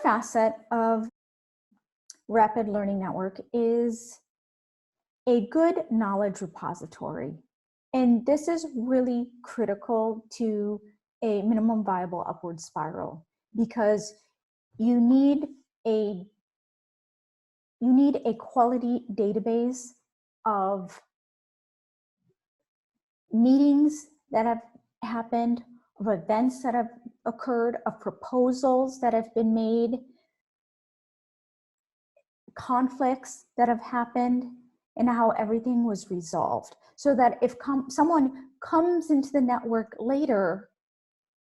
facet of rapid learning network is a good knowledge repository. And this is really critical to a minimum viable upward spiral, because you need a quality database of meetings that have happened, of events that have occurred, of proposals that have been made, conflicts that have happened, and how everything was resolved. So that if someone comes into the network later,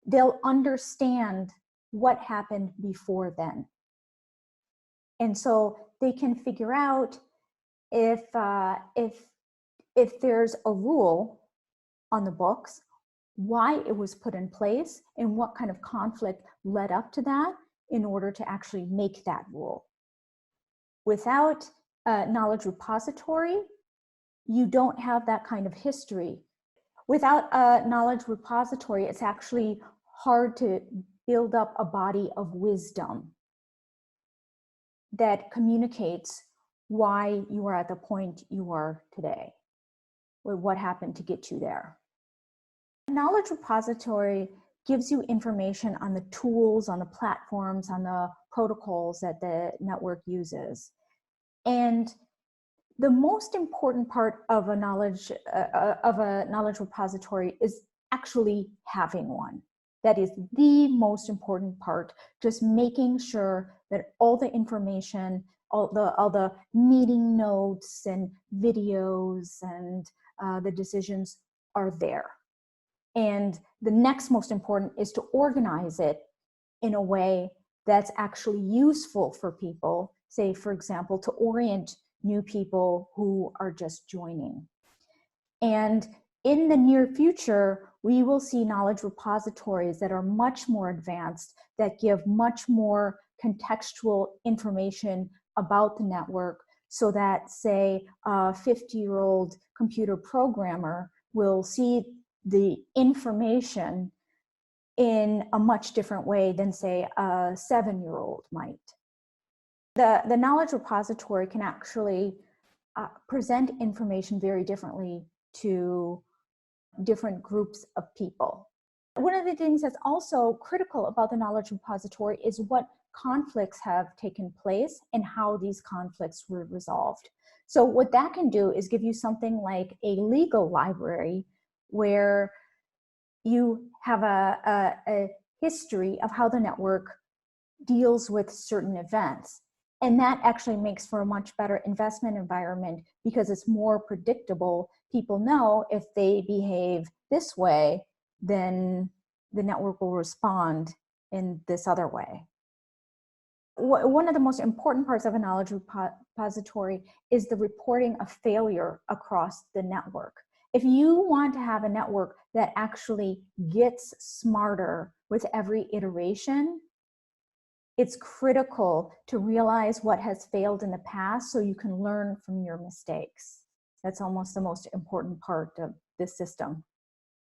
they'll understand what happened before then. And so they can figure out if there's a rule on the books, why it was put in place, and what kind of conflict led up to that in order to actually make that rule. Without a knowledge repository, you don't have that kind of history. Without a knowledge repository, it's actually hard to build up a body of wisdom that communicates why you are at the point you are today, or what happened to get you there. A knowledge repository gives you information on the tools, on the platforms, on the protocols that the network uses. And the most important part of a knowledge repository is actually having one. That is the most important part, just making sure that all the information, all the meeting notes and videos and the decisions are there. And the next most important is to organize it in a way that's actually useful for people, say, for example, to orient new people who are just joining. And in the near future, we will see knowledge repositories that are much more advanced, that give much more contextual information about the network, so that, say, a 50-year-old computer programmer will see the information in a much different way than, say, a 7-year-old might. The knowledge repository can actually present information very differently to different groups of people. One of the things that's also critical about the knowledge repository is what conflicts have taken place and how these conflicts were resolved. So what that can do is give you something like a legal library where you have a history of how the network deals with certain events. And that actually makes for a much better investment environment, because it's more predictable. People know if they behave this way, then the network will respond in this other way. One of the most important parts of a knowledge repository is the reporting of failure across the network. If you want to have a network that actually gets smarter with every iteration, it's critical to realize what has failed in the past so you can learn from your mistakes. That's almost the most important part of this system.